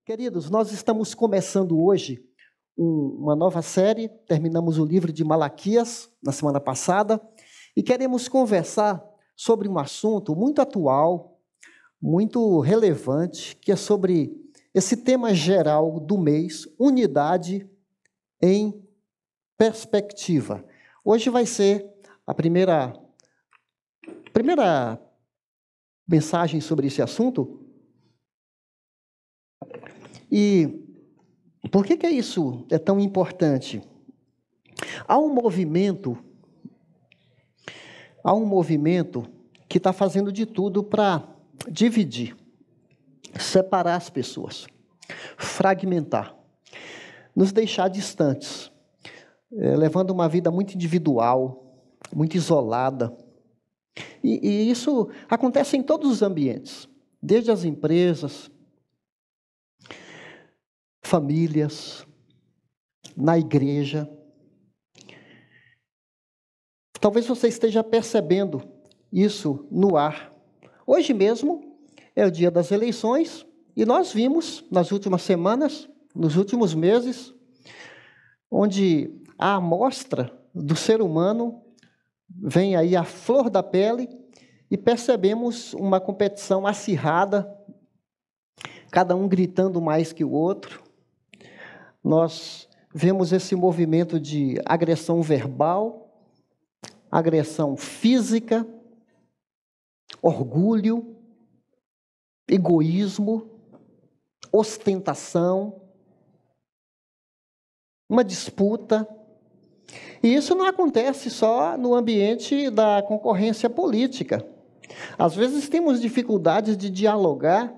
Queridos, nós estamos começando hoje uma nova série, terminamos o livro de Malaquias na semana passada e queremos conversar sobre um assunto muito atual, muito relevante, que é sobre esse tema geral do mês, unidade em perspectiva. Hoje vai ser a primeira mensagem sobre esse assunto. E por que isso é tão importante? Há um movimento que está fazendo de tudo para dividir, separar as pessoas, fragmentar, nos deixar distantes, levando uma vida muito individual, muito isolada. E isso acontece em todos os ambientes, desde as empresas, famílias, na igreja. Talvez você esteja percebendo isso no ar. Hoje mesmo é o dia das eleições e nós vimos nas últimas semanas, nos últimos meses, onde a amostra do ser humano vem aí à flor da pele e percebemos uma competição acirrada, cada um gritando mais que o outro. Nós vemos esse movimento de agressão verbal, agressão física, orgulho, egoísmo, ostentação, uma disputa. E isso não acontece só no ambiente da concorrência política. Às vezes temos dificuldades de dialogar,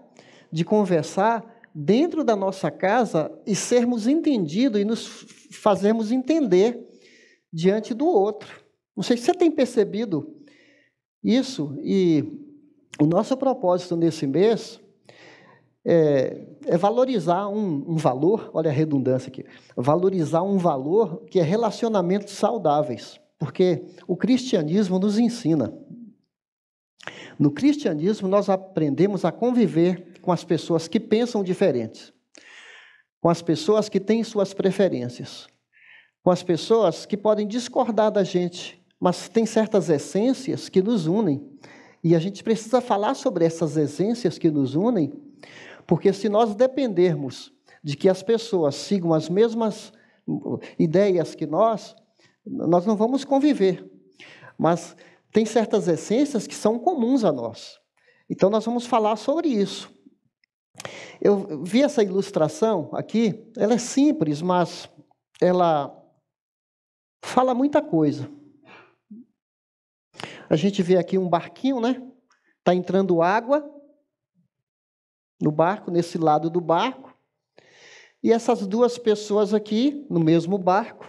de conversar dentro da nossa casa e sermos entendidos e nos fazermos entender diante do outro. Não sei se você tem percebido isso, e o nosso propósito nesse mês é valorizar um valor, olha a redundância aqui, valorizar um valor que é relacionamentos saudáveis, porque o cristianismo nos ensina. No cristianismo, nós aprendemos a conviver com as pessoas que pensam diferentes, com as pessoas que têm suas preferências, com as pessoas que podem discordar da gente, mas tem certas essências que nos unem, e a gente precisa falar sobre essas essências que nos unem, porque se nós dependermos de que as pessoas sigam as mesmas ideias que nós não vamos conviver, mas tem certas essências que são comuns a nós. Então, nós vamos falar sobre isso. Eu vi essa ilustração aqui, ela é simples, mas ela fala muita coisa. A gente vê aqui um barquinho, né? Está entrando água no barco, nesse lado do barco. E essas duas pessoas aqui, no mesmo barco,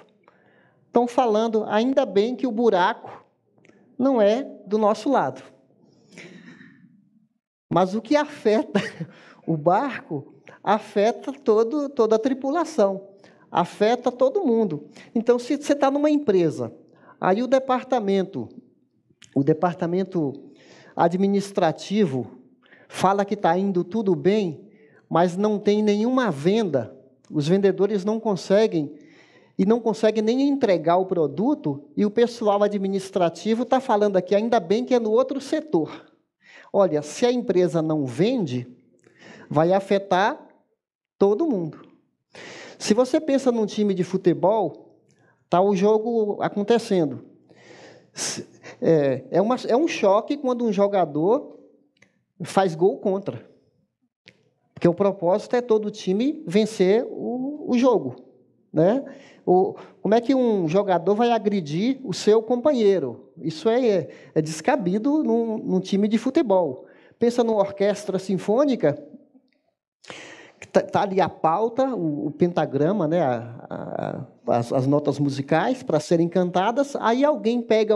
estão falando, ainda bem que o buraco não é do nosso lado. Mas o que afeta o barco, afeta toda a tripulação, afeta todo mundo. Então, se você está numa empresa, aí o departamento administrativo fala que está indo tudo bem, mas não tem nenhuma venda, os vendedores não conseguem nem entregar o produto, e o pessoal administrativo está falando aqui, ainda bem que é no outro setor. Olha, se a empresa não vende, vai afetar todo mundo. Se você pensa num time de futebol, está o jogo acontecendo. É um choque quando um jogador faz gol contra. Porque o propósito é todo time vencer o jogo, né? Como é que um jogador vai agredir o seu companheiro? Isso é descabido num time de futebol. Pensa numa orquestra sinfônica, que está ali a pauta, o pentagrama, né? As notas musicais para serem cantadas, aí alguém pega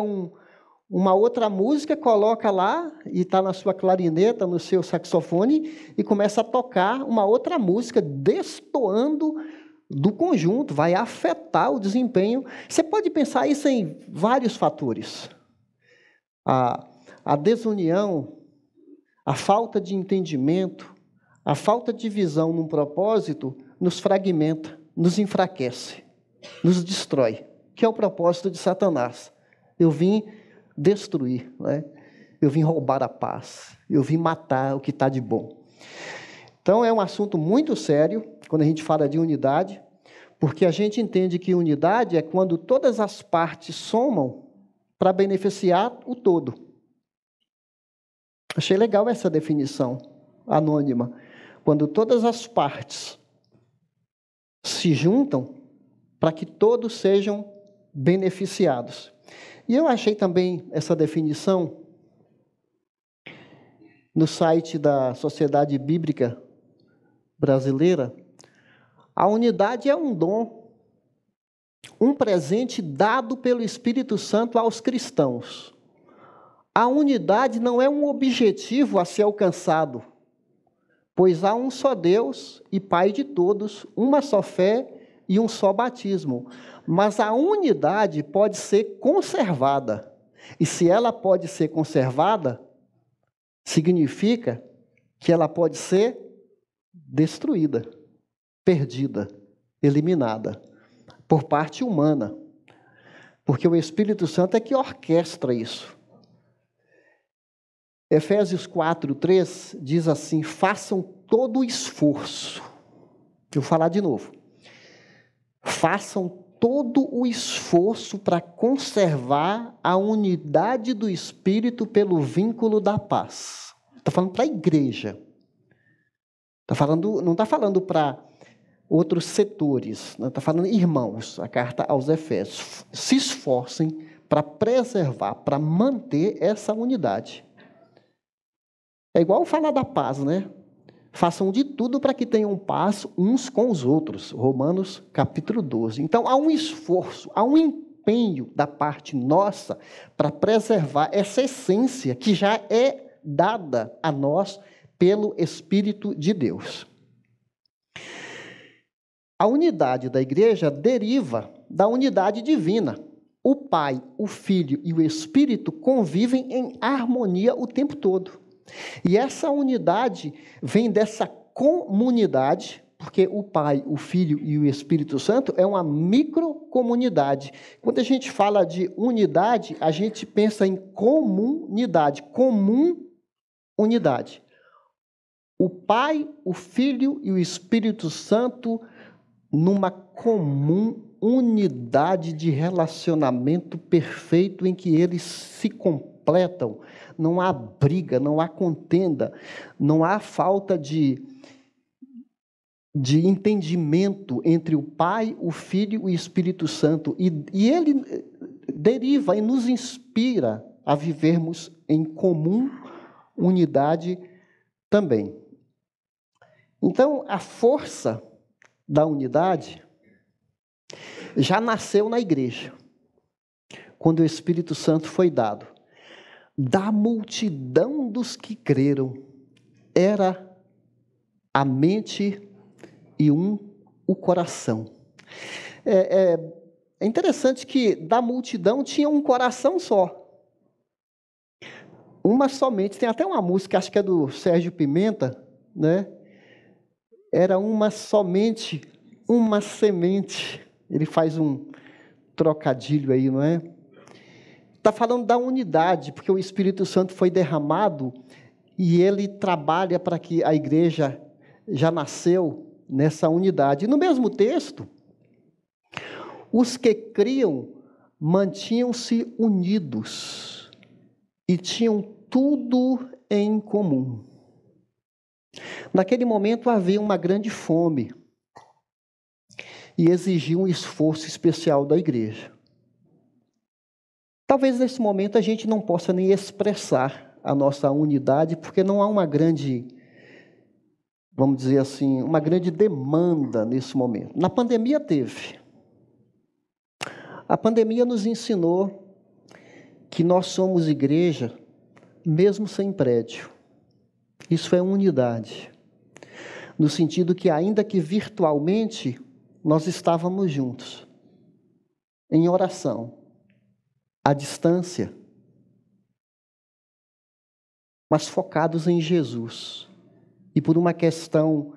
uma outra música, coloca lá, e está na sua clarineta, no seu saxofone, e começa a tocar uma outra música, destoando do conjunto, vai afetar o desempenho. Você pode pensar isso em vários fatores. A desunião, a falta de entendimento, A falta de visão num propósito nos fragmenta, nos enfraquece, nos destrói, que é o propósito de Satanás. Eu vim destruir, né? Eu vim roubar a paz, eu vim matar o que está de bom. Então, é um assunto muito sério, quando a gente fala de unidade, porque a gente entende que unidade é quando todas as partes somam para beneficiar o todo. Achei legal essa definição anônima. Quando todas as partes se juntam para que todos sejam beneficiados. E eu achei também essa definição no site da Sociedade Bíblica Brasileira. A unidade é um dom, um presente dado pelo Espírito Santo aos cristãos. A unidade não é um objetivo a ser alcançado, pois há um só Deus e Pai de todos, uma só fé e um só batismo. Mas a unidade pode ser conservada. E se ela pode ser conservada, significa que ela pode ser destruída, perdida, eliminada, por parte humana. Porque o Espírito Santo é que orquestra isso. Efésios 4:3 diz assim: façam todo o esforço. Vou falar de novo. Façam todo o esforço para conservar a unidade do Espírito pelo vínculo da paz. Está falando para a igreja. Não está falando para outros setores. Está falando irmãos, a carta aos Efésios. Se esforcem para preservar, para manter essa unidade. É igual falar da paz, né? Façam de tudo para que tenham paz uns com os outros. Romanos capítulo 12. Então, há um esforço, há um empenho da parte nossa para preservar essa essência que já é dada a nós pelo Espírito de Deus. A unidade da igreja deriva da unidade divina. O Pai, o Filho e o Espírito convivem em harmonia o tempo todo. E essa unidade vem dessa comunidade, porque o Pai, o Filho e o Espírito Santo é uma microcomunidade. Quando a gente fala de unidade, a gente pensa em comunidade, unidade. O Pai, o Filho e o Espírito Santo numa comum unidade de relacionamento perfeito em que eles se completam. Não há briga, não há contenda, não há falta de entendimento entre o Pai, o Filho e o Espírito Santo. E ele deriva e nos inspira a vivermos em comum unidade também. Então, a força da unidade já nasceu na igreja, quando o Espírito Santo foi dado. Da multidão dos que creram, era a mente e o coração. É interessante que da multidão tinha um coração só. Uma somente. Tem até uma música, acho que é do Sérgio Pimenta, né? Era uma somente, uma semente. Ele faz um trocadilho aí, não é? Está falando da unidade, porque o Espírito Santo foi derramado e ele trabalha para que a igreja já nasceu nessa unidade. E no mesmo texto, os que criam mantinham-se unidos e tinham tudo em comum. Naquele momento havia uma grande fome e exigia um esforço especial da igreja. Talvez nesse momento a gente não possa nem expressar a nossa unidade, porque não há uma grande, vamos dizer assim, uma grande demanda nesse momento. Na pandemia teve. A pandemia nos ensinou que nós somos igreja, mesmo sem prédio. Isso é unidade. No sentido que, ainda que virtualmente, nós estávamos juntos, em oração, à distância, mas focados em Jesus. e por uma questão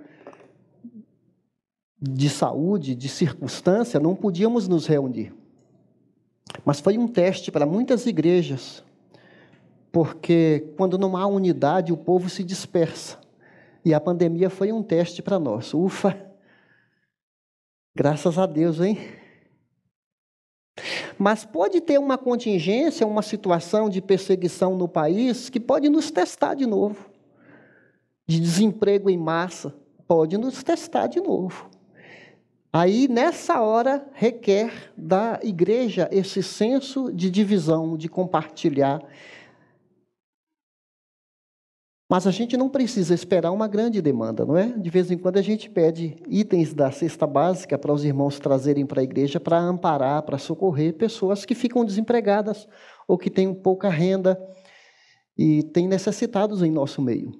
de saúde, de circunstância, não podíamos nos reunir. Mas foi um teste para muitas igrejas, porque quando não há unidade, o povo se dispersa. E a pandemia foi um teste para nós. Ufa! Graças a Deus, hein? Mas pode ter uma contingência, uma situação de perseguição no país que pode nos testar de novo. De desemprego em massa, pode nos testar de novo. Aí, nessa hora, requer da igreja esse senso de divisão, de compartilhar. Mas a gente não precisa esperar uma grande demanda, não é? De vez em quando a gente pede itens da cesta básica para os irmãos trazerem para a igreja para amparar, para socorrer pessoas que ficam desempregadas ou que têm pouca renda e têm necessitados em nosso meio.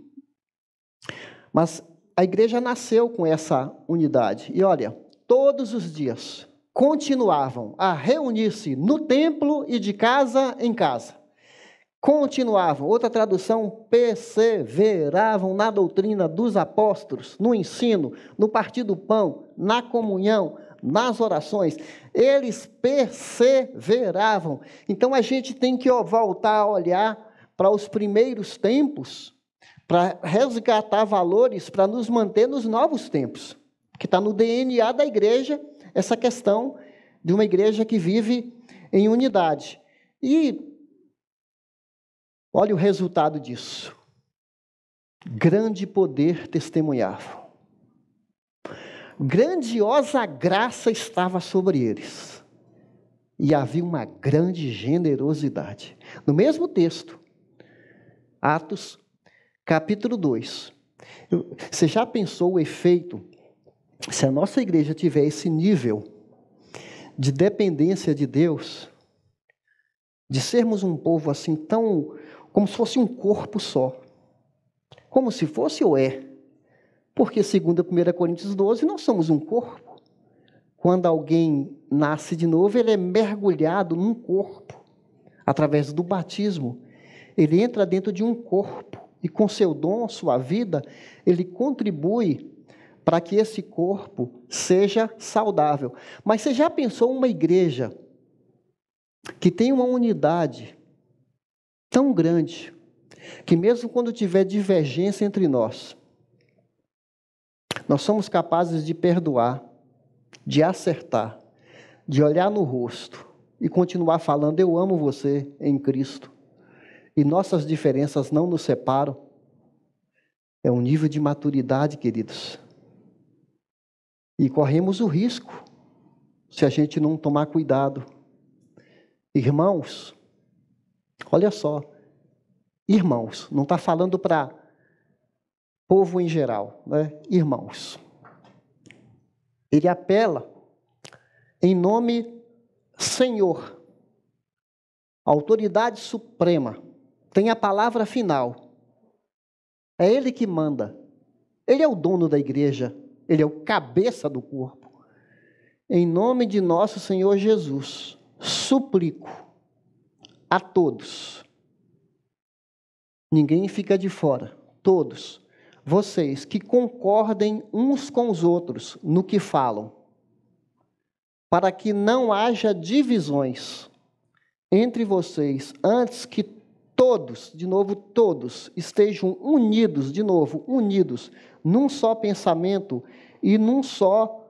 Mas a igreja nasceu com essa unidade. E olha, todos os dias continuavam a reunir-se no templo e de casa em casa. Continuavam, outra tradução, perseveravam na doutrina dos apóstolos, no ensino, no partir do pão, na comunhão, nas orações. Eles perseveravam. Então a gente tem que voltar a olhar para os primeiros tempos, para resgatar valores, para nos manter nos novos tempos. Que está no DNA da igreja, essa questão de uma igreja que vive em unidade. E olha o resultado disso. Grande poder testemunhavam. Grandiosa graça estava sobre eles. E havia uma grande generosidade. No mesmo texto, Atos, capítulo 2. Você já pensou o efeito? Se a nossa igreja tiver esse nível de dependência de Deus, de sermos um povo assim tão, como se fosse um corpo só, como se fosse ou é, porque segundo 1 Coríntios 12, nós somos um corpo. Quando alguém nasce de novo, ele é mergulhado num corpo, através do batismo, ele entra dentro de um corpo, e com seu dom, sua vida, ele contribui para que esse corpo seja saudável. Mas você já pensou uma igreja que tem uma unidade tão grande, que mesmo quando tiver divergência entre nós somos capazes de perdoar, de acertar, de olhar no rosto e continuar falando, eu amo você em Cristo, e nossas diferenças não nos separam? É um nível de maturidade, queridos. E corremos o risco, se a gente não tomar cuidado. Irmãos, olha só, irmãos, não está falando para povo em geral, né? Irmãos. Ele apela em nome Senhor, autoridade suprema, tem a palavra final. É Ele que manda. Ele é o dono da igreja. Ele é o cabeça do corpo. Em nome de nosso Senhor Jesus, suplico a todos, ninguém fica de fora, todos, vocês que concordem uns com os outros no que falam, para que não haja divisões entre vocês, antes que todos, de novo, todos, estejam unidos, de novo, unidos, num só pensamento e num só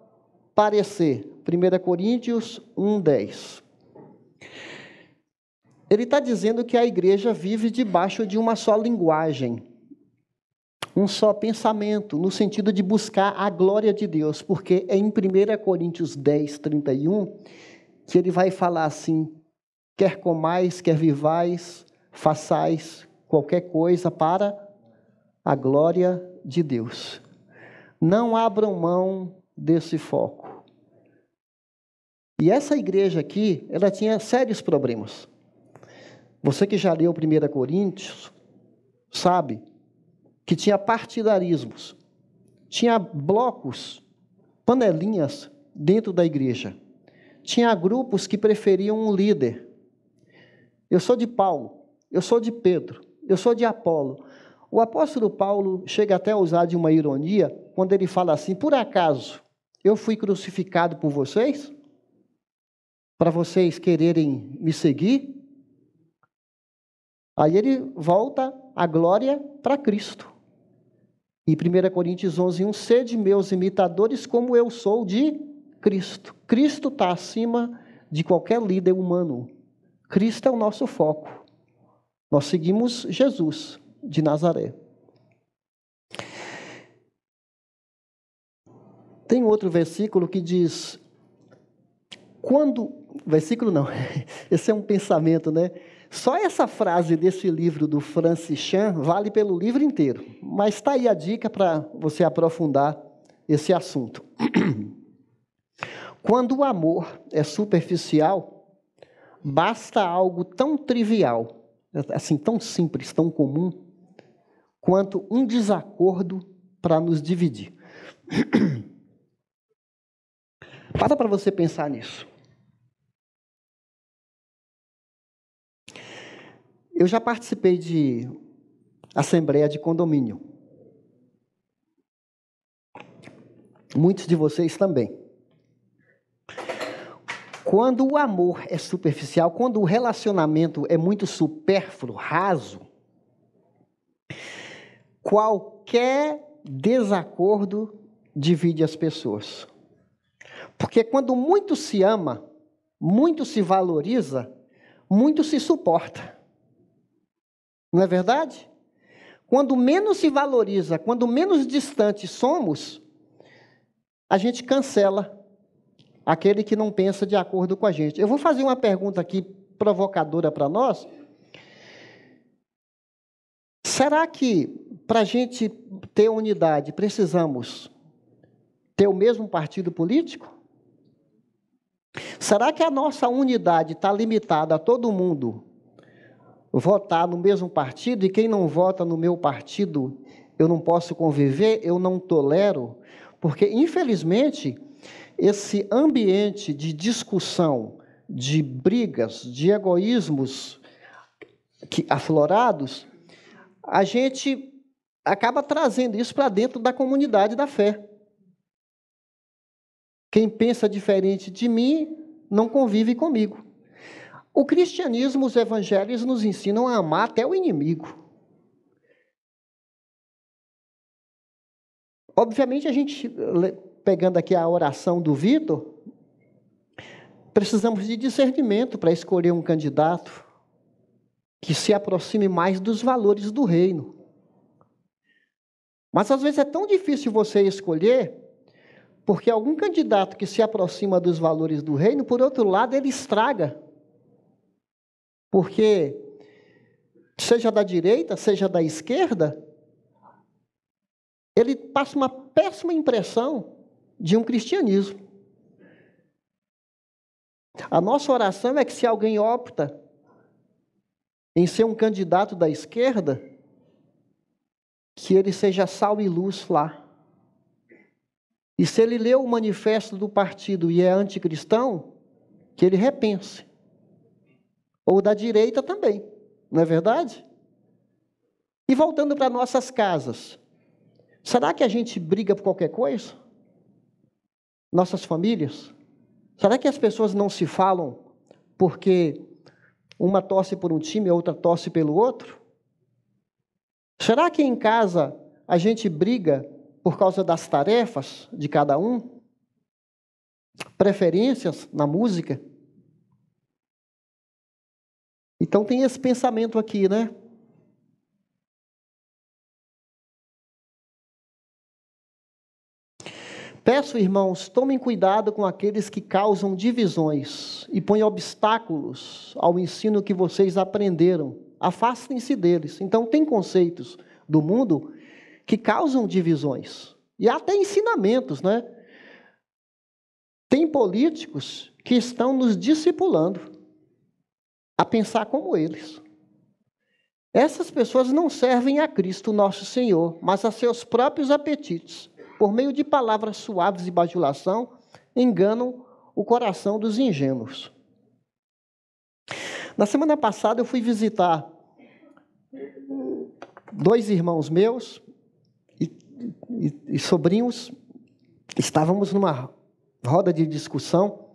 parecer. 1 Coríntios 1:10. Ele está dizendo que a igreja vive debaixo de uma só linguagem, um só pensamento, no sentido de buscar a glória de Deus, porque é em 1 Coríntios 10:31 que ele vai falar assim, quer comais, quer vivais, façais qualquer coisa para a glória de Deus. Não abram mão desse foco. E essa igreja aqui, ela tinha sérios problemas. Você que já leu 1 Coríntios, sabe que tinha partidarismos, tinha blocos, panelinhas dentro da igreja. Tinha grupos que preferiam um líder. Eu sou de Paulo, eu sou de Pedro, eu sou de Apolo. O apóstolo Paulo chega até a usar de uma ironia, quando ele fala assim: por acaso eu fui crucificado por vocês? Para vocês quererem me seguir? Aí ele volta a glória para Cristo. E 1 Coríntios 11:1, sede meus imitadores como eu sou de Cristo. Cristo está acima de qualquer líder humano. Cristo é o nosso foco. Nós seguimos Jesus de Nazaré. Tem outro versículo que diz, versículo não, esse é um pensamento, né? Só essa frase desse livro do Francis Chan vale pelo livro inteiro, mas está aí a dica para você aprofundar esse assunto. Quando o amor é superficial, basta algo tão trivial, assim, tão simples, tão comum, quanto um desacordo para nos dividir. Para você pensar nisso. Eu já participei de assembleia de condomínio. Muitos de vocês também. Quando o amor é superficial, quando o relacionamento é muito supérfluo, raso, qualquer desacordo divide as pessoas. Porque quando muito se ama, muito se valoriza, muito se suporta. Não é verdade? Quando menos se valoriza, quando menos distantes somos, a gente cancela aquele que não pensa de acordo com a gente. Eu vou fazer uma pergunta aqui provocadora para nós. Será que para a gente ter unidade precisamos ter o mesmo partido político? Será que a nossa unidade está limitada a todo mundo votar no mesmo partido, e quem não vota no meu partido, eu não posso conviver, eu não tolero? Porque, infelizmente, esse ambiente de discussão, de brigas, de egoísmos aflorados, a gente acaba trazendo isso para dentro da comunidade da fé. Quem pensa diferente de mim não convive comigo. O cristianismo, os evangelhos nos ensinam a amar até o inimigo. Obviamente, a gente, pegando aqui a oração do Vitor, precisamos de discernimento para escolher um candidato que se aproxime mais dos valores do reino. Mas, às vezes, é tão difícil você escolher, porque algum candidato que se aproxima dos valores do reino, por outro lado, ele estraga. Porque, seja da direita, seja da esquerda, ele passa uma péssima impressão de um cristianismo. A nossa oração é que, se alguém opta em ser um candidato da esquerda, que ele seja sal e luz lá. E se ele lê o manifesto do partido e é anticristão, que ele repense. Ou da direita também, não é verdade? E voltando para nossas casas, será que a gente briga por qualquer coisa? Nossas famílias? Será que as pessoas não se falam porque uma torce por um time e a outra torce pelo outro? Será que em casa a gente briga por causa das tarefas de cada um? Preferências na música? Então tem esse pensamento aqui, né? Peço, irmãos, tomem cuidado com aqueles que causam divisões e põem obstáculos ao ensino que vocês aprenderam. Afastem-se deles. Então, tem conceitos do mundo que causam divisões. E até ensinamentos, né? Tem políticos que estão nos discipulando a pensar como eles. Essas pessoas não servem a Cristo, nosso Senhor, mas a seus próprios apetites. Por meio de palavras suaves e bajulação, enganam o coração dos ingênuos. Na semana passada, eu fui visitar Dois irmãos meus e sobrinhos, estávamos numa roda de discussão.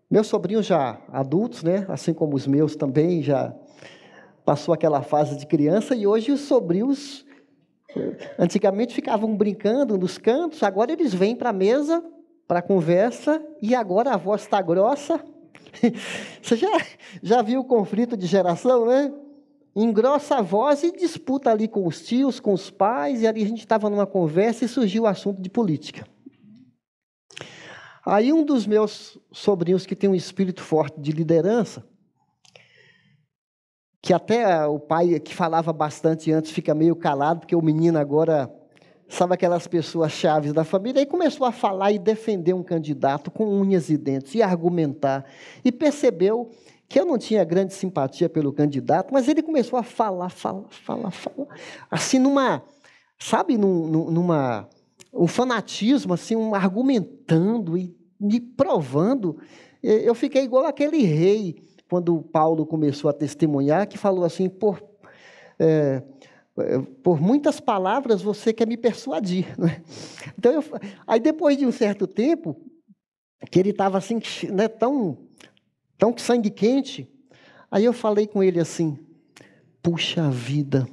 Meus sobrinhos já adultos, né? Assim como os meus também, já passou aquela fase de criança, e hoje os sobrinhos, antigamente ficavam brincando nos cantos, agora eles vêm para a mesa, para a conversa, e agora a voz está grossa. Você já viu o conflito de geração, né? Engrossa a voz e disputa ali com os tios, com os pais, e ali a gente estava numa conversa e surgiu o assunto de política. Aí um dos meus sobrinhos, que tem um espírito forte de liderança, que até o pai, que falava bastante antes, fica meio calado, porque o menino agora, sabe aquelas pessoas chaves da família, aí começou a falar e defender um candidato com unhas e dentes, e argumentar, e percebeu que eu não tinha grande simpatia pelo candidato, mas ele começou a falar, assim um fanatismo, assim, argumentando e me provando. Eu fiquei igual aquele rei, quando Paulo começou a testemunhar, que falou assim, por muitas palavras você quer me persuadir, né? Então, aí depois de um certo tempo, que ele estava assim, né, tão sangue quente, aí eu falei com ele assim, puxa vida,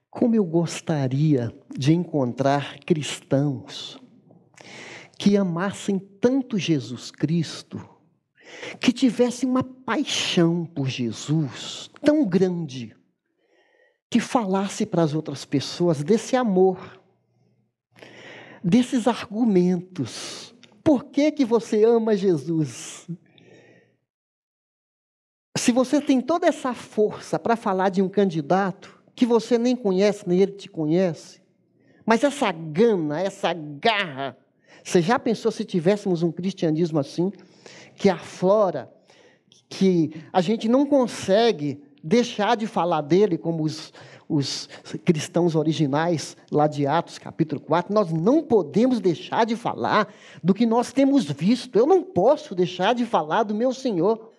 como eu gostaria de encontrar cristãos que amassem tanto Jesus Cristo, que tivessem uma paixão por Jesus tão grande, que falasse para as outras pessoas desse amor, desses argumentos. Por que você ama Jesus? Se você tem toda essa força para falar de um candidato que você nem conhece, nem ele te conhece, mas essa gana, essa garra, você já pensou se tivéssemos um cristianismo assim, que aflora, que a gente não consegue deixar de falar dele, como os cristãos originais, lá de Atos, capítulo 4, nós não podemos deixar de falar do que nós temos visto. Eu não posso deixar de falar do meu Senhor.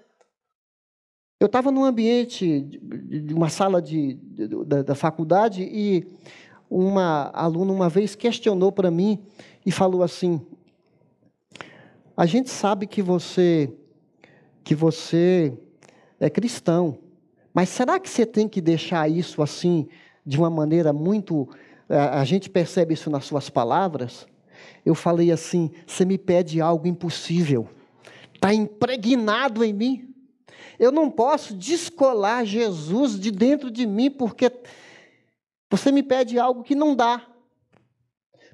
Eu estava num ambiente, de uma sala da faculdade, e uma aluna uma vez questionou para mim e falou assim, a gente sabe que você é cristão, mas será que você tem que deixar isso assim, de uma maneira muito... A gente percebe isso nas suas palavras? Eu falei assim, você me pede algo impossível, está impregnado em mim. Eu não posso descolar Jesus de dentro de mim, porque você me pede algo que não dá.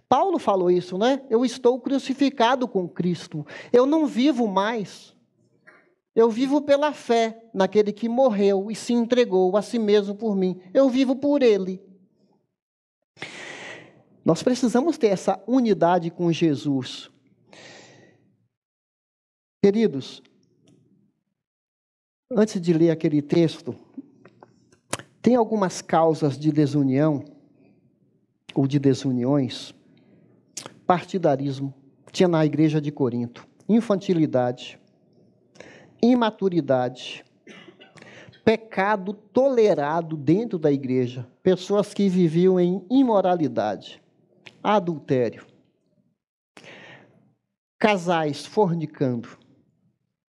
Paulo falou isso, né? Eu estou crucificado com Cristo. Eu não vivo mais. Eu vivo pela fé naquele que morreu e se entregou a si mesmo por mim. Eu vivo por Ele. Nós precisamos ter essa unidade com Jesus. Queridos, antes de ler aquele texto, tem algumas causas de desunião ou de desuniões. Partidarismo, tinha na igreja de Corinto. Infantilidade, imaturidade, pecado tolerado dentro da igreja, pessoas que viviam em imoralidade, adultério, casais fornicando.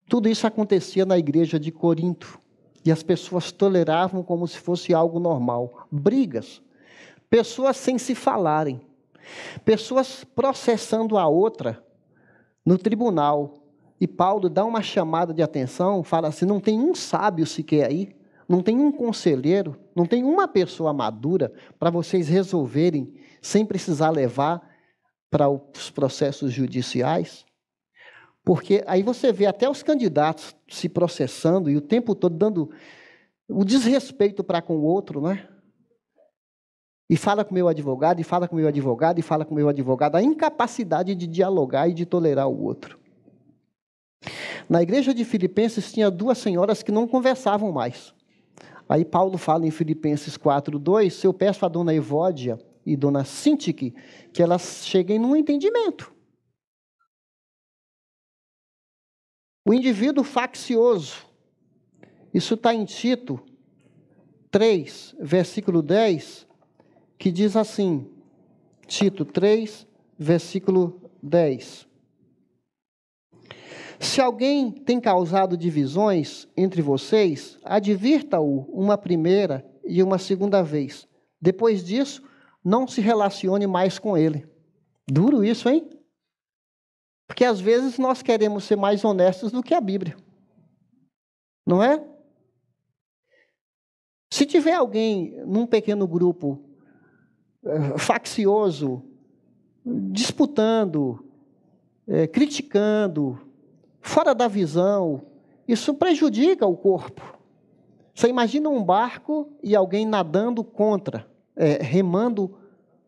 Tudo isso acontecia na igreja de Corinto, e as pessoas toleravam como se fosse algo normal. Brigas, pessoas sem se falarem, pessoas processando a outra no tribunal. E Paulo dá uma chamada de atenção, fala assim, não tem um sábio sequer aí, não tem um conselheiro, não tem uma pessoa madura para vocês resolverem sem precisar levar para os processos judiciais. Porque aí você vê até os candidatos se processando e o tempo todo dando o desrespeito para com o outro, né? E fala com o meu advogado, e fala com o meu advogado, e fala com o meu advogado. A incapacidade de dialogar e de tolerar o outro. Na igreja de Filipenses tinha duas senhoras que não conversavam mais. Aí Paulo fala em Filipenses 4:2, eu peço a dona Evódia e dona Sintique que elas cheguem num entendimento. O indivíduo faccioso, isso está em Tito 3, versículo 10, que diz assim, Tito 3, versículo 10. Se alguém tem causado divisões entre vocês, advirta-o uma primeira e uma segunda vez. Depois disso, não se relacione mais com ele. Duro isso, hein? Porque às vezes nós queremos ser mais honestos do que a Bíblia. Não é? Se tiver alguém num pequeno grupo faccioso, disputando, criticando, fora da visão, isso prejudica o corpo. Você imagina um barco e alguém nadando contra, remando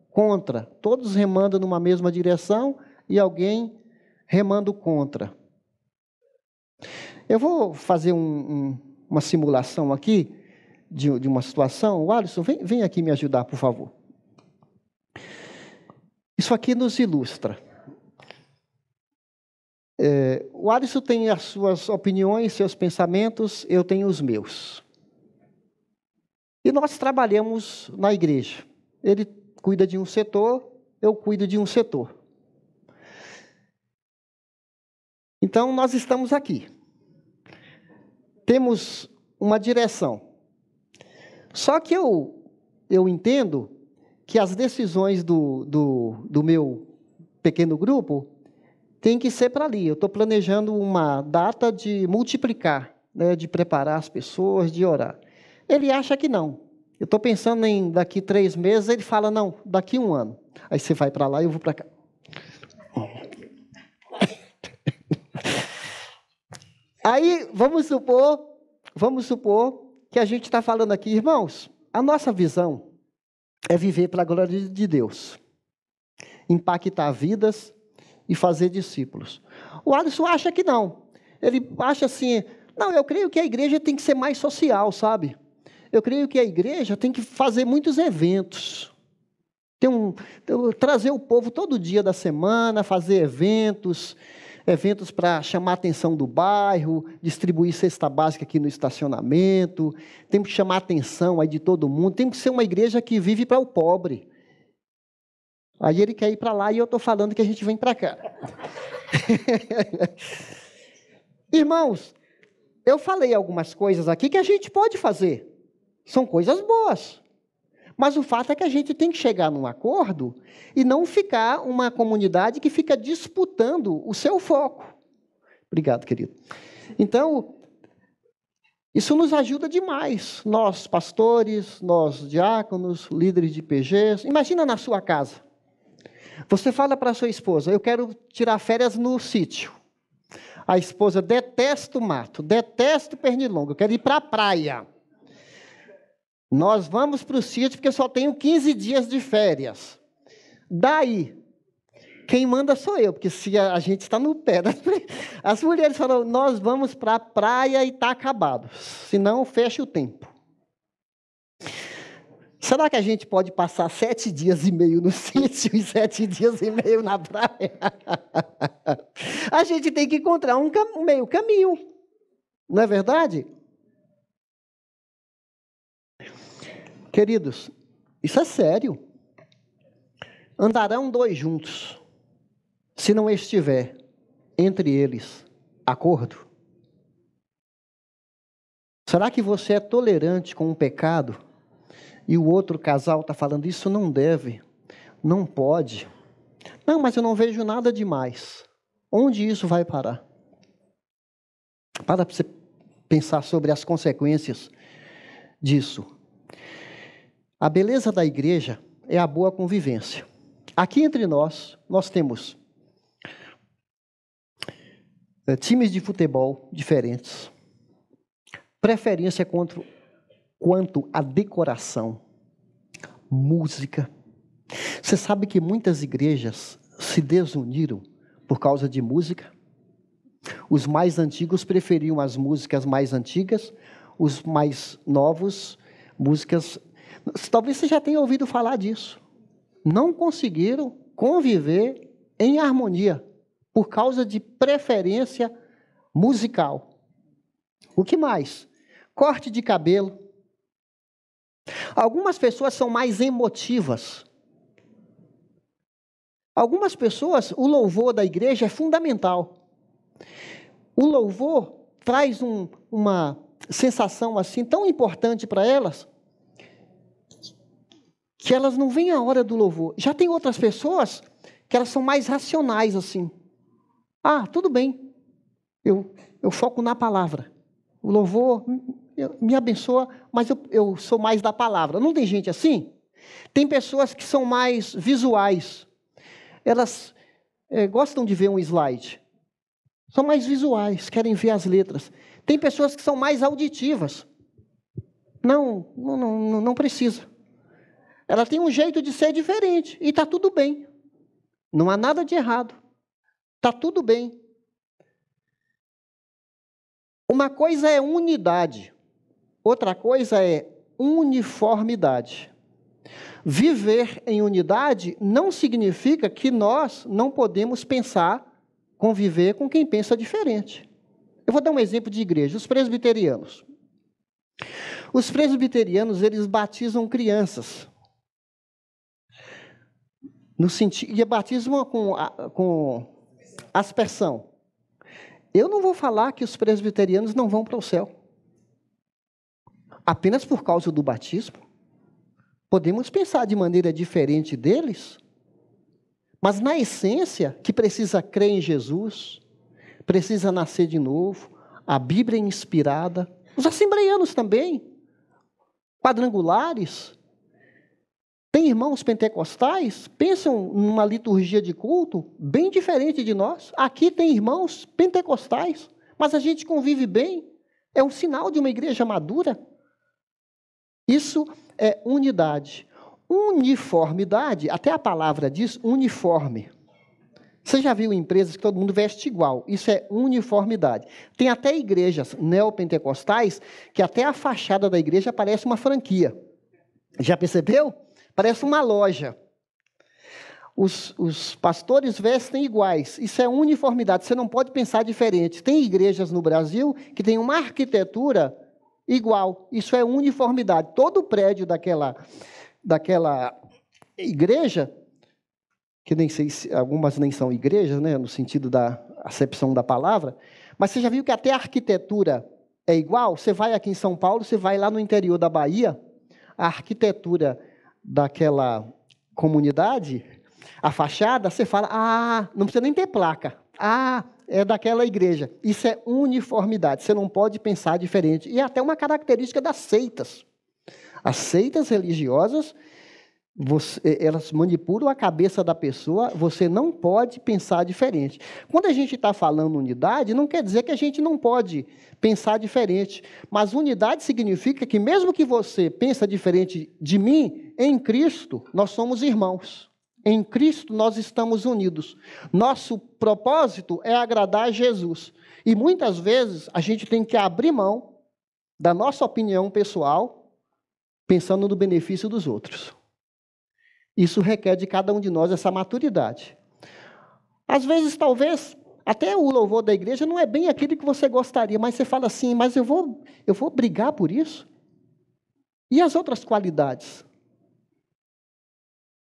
contra, todos remando numa mesma direção e alguém remando contra. Eu vou fazer uma simulação aqui de uma situação. O Alisson, vem aqui me ajudar, por favor. Isso aqui nos ilustra. O Alisson tem as suas opiniões, seus pensamentos, eu tenho os meus. E nós trabalhamos na igreja. Ele cuida de um setor, eu cuido de um setor. Então, nós estamos aqui. Temos uma direção. Só que eu entendo que as decisões do meu pequeno grupo têm que ser para ali. Eu estou planejando uma data de multiplicar, né, de preparar as pessoas, de orar. Ele acha que não. Eu estou pensando em daqui 3 meses, ele fala, não, daqui 1 ano. Aí você vai para lá e eu vou para cá. Aí, vamos supor que a gente está falando aqui, irmãos, a nossa visão é viver para a glória de Deus, impactar vidas e fazer discípulos. O Alisson acha que não. Ele acha assim, não, eu creio que a igreja tem que ser mais social, eu creio que a igreja tem que fazer muitos eventos. Trazer o povo todo dia da semana, fazer eventos para chamar a atenção do bairro, distribuir cesta básica aqui no estacionamento, tem que chamar a atenção aí de todo mundo, tem que ser uma igreja que vive para o pobre. Aí ele quer ir para lá e eu estou falando que a gente vem para cá. Irmãos, eu falei algumas coisas aqui que a gente pode fazer. São coisas boas. Mas o fato é que a gente tem que chegar num acordo e não ficar uma comunidade que fica disputando o seu foco. Obrigado, querido. Então, isso nos ajuda demais. Nós, pastores, nós, diáconos, líderes de PGs. Imagina na sua casa. Você fala para a sua esposa, eu quero tirar férias no sítio. A esposa, detesta o mato, detesta o pernilongo, eu quero ir para a praia. Nós vamos para o sítio porque eu só tenho 15 dias de férias. Daí, quem manda sou eu, porque se a gente está no pé. As mulheres falam, nós vamos para a praia e está acabado. Senão, fecha o tempo. Será que a gente pode passar 7 dias e meio no sítio e 7 dias e meio na praia? A gente tem que encontrar um meio caminho. Não é verdade? Queridos, isso é sério. Andarão 2 juntos, se não estiver entre eles acordo? Será que você é tolerante com um pecado e o outro casal está falando, isso não deve, não pode? Não, mas eu não vejo nada demais. Onde isso vai parar? Para você pensar sobre as consequências disso. A beleza da igreja é a boa convivência. Aqui entre nós temos times de futebol diferentes, preferência quanto à decoração, música. Você sabe que muitas igrejas se desuniram por causa de música? Os mais antigos preferiam as músicas mais antigas, os mais novos, músicas... Talvez você já tenha ouvido falar disso. Não conseguiram conviver em harmonia por causa de preferência musical. O que mais? Corte de cabelo. Algumas pessoas são mais emotivas. Algumas pessoas, o louvor da igreja é fundamental. O louvor traz uma sensação assim tão importante para elas, que elas não veem a hora do louvor. Já tem outras pessoas que elas são mais racionais assim. Ah, tudo bem, eu foco na palavra. O louvor me abençoa, mas eu sou mais da palavra. Não tem gente assim? Tem pessoas que são mais visuais. Elas gostam de ver um slide. São mais visuais, querem ver as letras. Tem pessoas que são mais auditivas. Não precisa. Ela tem um jeito de ser diferente e está tudo bem. Não há nada de errado. Está tudo bem. Uma coisa é unidade, outra coisa é uniformidade. Viver em unidade não significa que nós não podemos conviver com quem pensa diferente. Eu vou dar um exemplo de igreja, os presbiterianos. Os presbiterianos, eles batizam crianças. E batismo com aspersão. Eu não vou falar que os presbiterianos não vão para o céu. Apenas por causa do batismo. Podemos pensar de maneira diferente deles, mas na essência, que precisa crer em Jesus, precisa nascer de novo, a Bíblia é inspirada, os assembleianos também, quadrangulares, tem irmãos pentecostais, pensam numa liturgia de culto bem diferente de nós. Aqui tem irmãos pentecostais, mas a gente convive bem, é um sinal de uma igreja madura. Isso é unidade. Uniformidade, até a palavra diz uniforme. Você já viu empresas que todo mundo veste igual? Isso é uniformidade. Tem até igrejas neopentecostais que até a fachada da igreja parece uma franquia. Já percebeu? Parece uma loja. Os pastores vestem iguais. Isso é uniformidade. Você não pode pensar diferente. Tem igrejas no Brasil que tem uma arquitetura igual. Isso é uniformidade. Todo prédio daquela igreja, que nem sei se algumas nem são igrejas, né, no sentido da acepção da palavra, mas você já viu que até a arquitetura é igual? Você vai aqui em São Paulo, você vai lá no interior da Bahia, a arquitetura daquela comunidade, a fachada, você fala, não precisa nem ter placa. É daquela igreja. Isso é uniformidade, você não pode pensar diferente. E é até uma característica das seitas. As seitas religiosas, elas manipulam a cabeça da pessoa, você não pode pensar diferente. Quando a gente está falando unidade, não quer dizer que a gente não pode pensar diferente, mas unidade significa que mesmo que você pense diferente de mim, em Cristo nós somos irmãos. Em Cristo nós estamos unidos. Nosso propósito é agradar a Jesus. E muitas vezes a gente tem que abrir mão da nossa opinião pessoal, pensando no benefício dos outros. Isso requer de cada um de nós essa maturidade. Às vezes, talvez, até o louvor da igreja não é bem aquilo que você gostaria, mas você fala assim, mas eu vou brigar por isso? E as outras qualidades?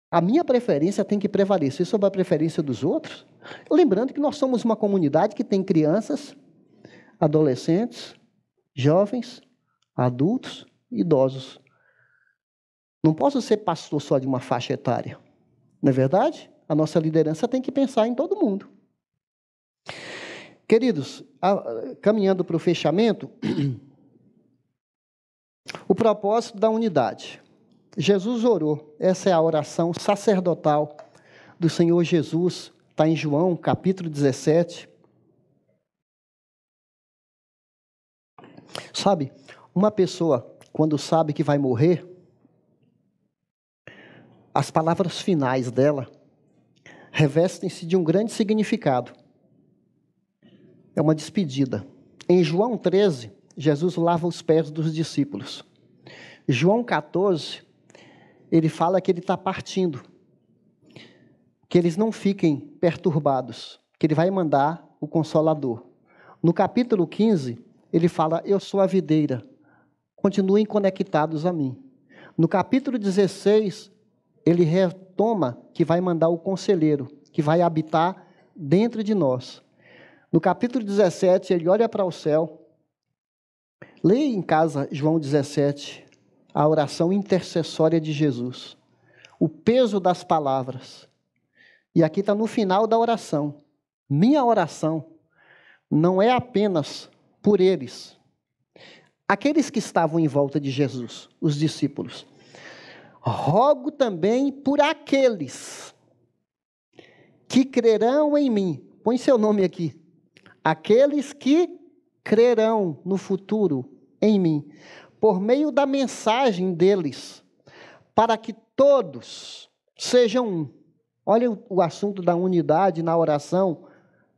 A minha preferência tem que prevalecer sobre a preferência dos outros? Lembrando que nós somos uma comunidade que tem crianças, adolescentes, jovens, adultos, idosos. Não posso ser pastor só de uma faixa etária. Não é verdade? A nossa liderança tem que pensar em todo mundo. Queridos, caminhando para o fechamento, o propósito da unidade. Jesus orou, essa é a oração sacerdotal do Senhor Jesus, está em João, capítulo 17. Sabe, uma pessoa, quando sabe que vai morrer, as palavras finais dela revestem-se de um grande significado. É uma despedida. Em João 13, Jesus lava os pés dos discípulos. João 14, ele fala que ele está partindo, que eles não fiquem perturbados, que ele vai mandar o Consolador. No capítulo 15, ele fala, eu sou a videira, continuem conectados a mim. No capítulo 16, ele retoma que vai mandar o conselheiro, que vai habitar dentro de nós. No capítulo 17, ele olha para o céu. Leia em casa João 17, a oração intercessória de Jesus. O peso das palavras. E aqui está no final da oração. Minha oração não é apenas por eles, aqueles que estavam em volta de Jesus, os discípulos. Rogo também por aqueles que crerão em mim. Põe seu nome aqui. Aqueles que crerão no futuro em mim, por meio da mensagem deles, para que todos sejam um. Olha o assunto da unidade na oração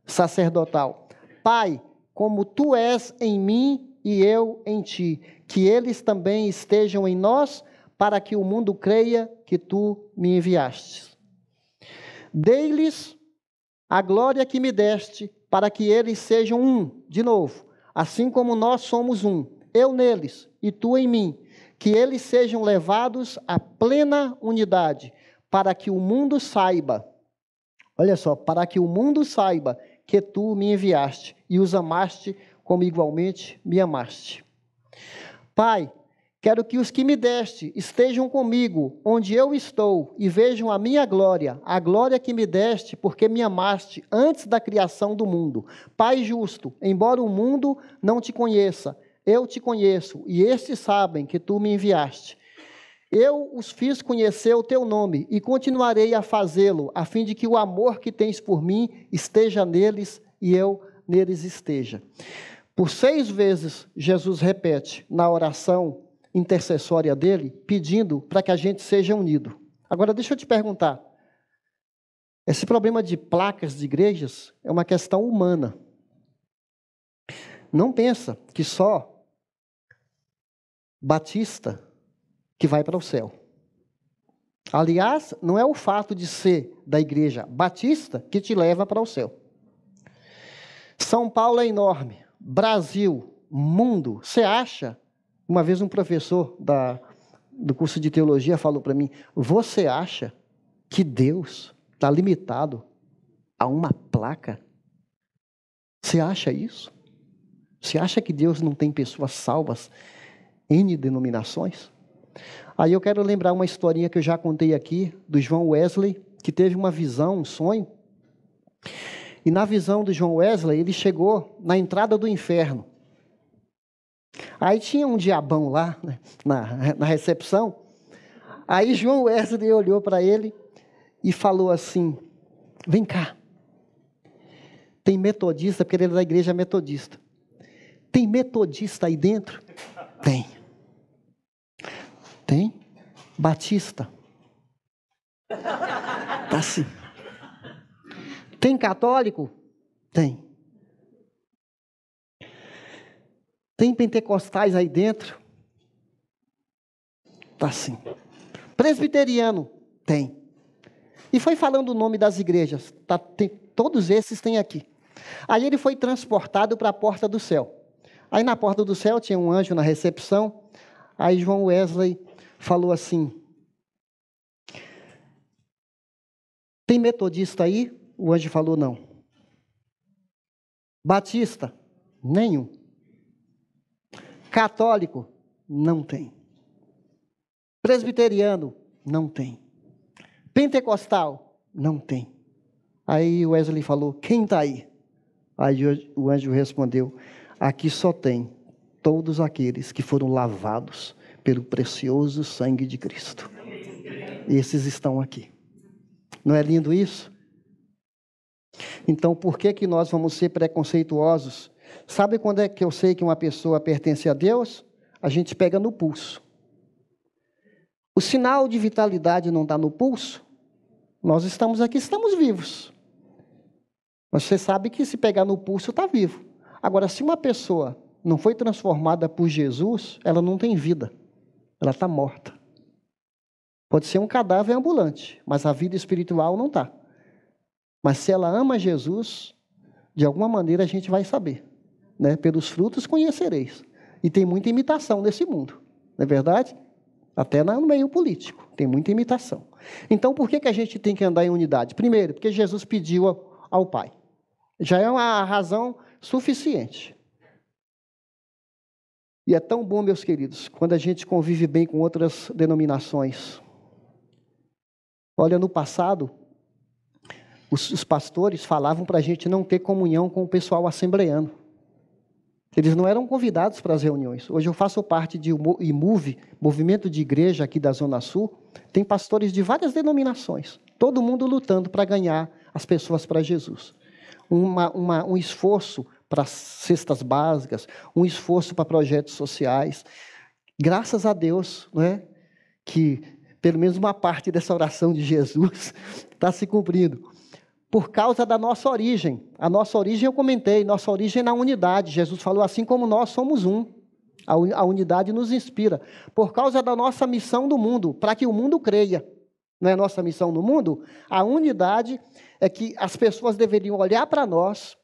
sacerdotal. Pai, como tu és em mim e eu em ti, que eles também estejam em nós, para que o mundo creia que tu me enviastes. Dei-lhes a glória que me deste, para que eles sejam um, de novo, assim como nós somos um, eu neles e tu em mim, que eles sejam levados à plena unidade, para que o mundo saiba, olha só, para que o mundo saiba que tu me enviaste e os amaste como igualmente me amaste. Pai, quero que os que me deste estejam comigo onde eu estou e vejam a minha glória, a glória que me deste porque me amaste antes da criação do mundo. Pai justo, embora o mundo não te conheça, eu te conheço e estes sabem que tu me enviaste. Eu os fiz conhecer o teu nome e continuarei a fazê-lo, a fim de que o amor que tens por mim esteja neles e eu neles esteja. Por 6 vezes, Jesus repete na oração intercessória dele, pedindo para que a gente seja unido. Agora, deixa eu te perguntar. Esse problema de placas de igrejas é uma questão humana. Não pensa que só batista que vai para o céu. Aliás, não é o fato de ser da igreja batista que te leva para o céu. São Paulo é enorme. Brasil, mundo. Você acha? Uma vez um professor do curso de teologia falou para mim, você acha que Deus está limitado a uma placa? Você acha isso? Você acha que Deus não tem pessoas salvas em denominações? Aí eu quero lembrar uma historinha que eu já contei aqui, do João Wesley, que teve uma visão, um sonho. E na visão do João Wesley, ele chegou na entrada do inferno. Aí tinha um diabão lá, né, na recepção. Aí João Wesley olhou para ele e falou assim, vem cá. Tem metodista, porque ele é da igreja metodista. Tem metodista aí dentro? Tem. Tem? Batista? Tá assim. Tem católico? Tem. Tem pentecostais aí dentro? Tá assim. Presbiteriano? Tem. E foi falando o nome das igrejas. Todos esses tem aqui. Aí ele foi transportado para a porta do céu. Aí na porta do céu tinha um anjo na recepção. Aí João Wesley falou assim, tem metodista aí? O anjo falou não. Batista? Nenhum. Católico? Não tem. Presbiteriano? Não tem. Pentecostal? Não tem. Aí Wesley falou, quem está aí? Aí o anjo respondeu, aqui só tem todos aqueles que foram lavados pelo precioso sangue de Cristo. Esses estão aqui. Não é lindo isso? Então, por que nós vamos ser preconceituosos? Sabe quando é que eu sei que uma pessoa pertence a Deus? A gente pega no pulso. O sinal de vitalidade não está no pulso? Nós estamos aqui, estamos vivos. Mas você sabe que se pegar no pulso, está vivo. Agora, se uma pessoa não foi transformada por Jesus, ela não tem vida. Ela está morta. Pode ser um cadáver ambulante, mas a vida espiritual não está. Mas se ela ama Jesus, de alguma maneira a gente vai saber. Né? Pelos frutos conhecereis. E tem muita imitação nesse mundo. Não é verdade? Até no meio político, tem muita imitação. Então, por que a gente tem que andar em unidade? Primeiro, porque Jesus pediu ao Pai. Já é uma razão suficiente. E é tão bom, meus queridos, quando a gente convive bem com outras denominações. Olha, no passado, os pastores falavam para a gente não ter comunhão com o pessoal assembleano. Eles não eram convidados para as reuniões. Hoje eu faço parte de IMUV, Movimento de Igreja aqui da Zona Sul. Tem pastores de várias denominações. Todo mundo lutando para ganhar as pessoas para Jesus. Um esforço para cestas básicas, um esforço para projetos sociais. Graças a Deus, não é, que pelo menos uma parte dessa oração de Jesus está se cumprindo. Por causa da nossa origem. A nossa origem, eu comentei, nossa origem é na unidade. Jesus falou assim como nós somos um. A unidade nos inspira. Por causa da nossa missão do mundo, para que o mundo creia. Não é nossa missão no mundo? A unidade é que as pessoas deveriam olhar para nós,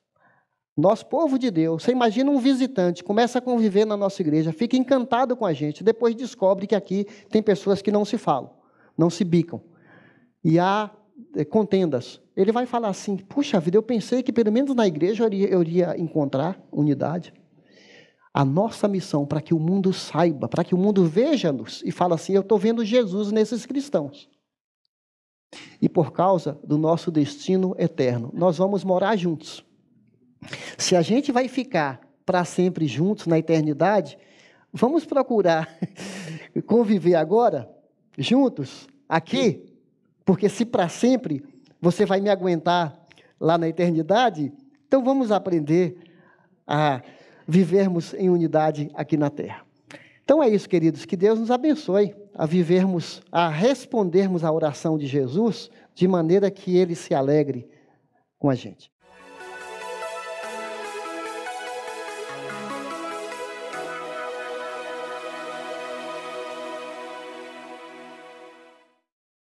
povo de Deus. Você imagina um visitante, começa a conviver na nossa igreja, fica encantado com a gente, depois descobre que aqui tem pessoas que não se falam, não se bicam. E há contendas. Ele vai falar assim, puxa vida, eu pensei que pelo menos na igreja eu iria encontrar unidade. A nossa missão para que o mundo saiba, para que o mundo veja-nos e fale assim, eu estou vendo Jesus nesses cristãos. E por causa do nosso destino eterno, nós vamos morar juntos. Se a gente vai ficar para sempre juntos na eternidade, vamos procurar conviver agora, juntos, aqui, porque se para sempre você vai me aguentar lá na eternidade, então vamos aprender a vivermos em unidade aqui na terra. Então é isso, queridos, que Deus nos abençoe a vivermos, a respondermos à oração de Jesus de maneira que Ele se alegre com a gente.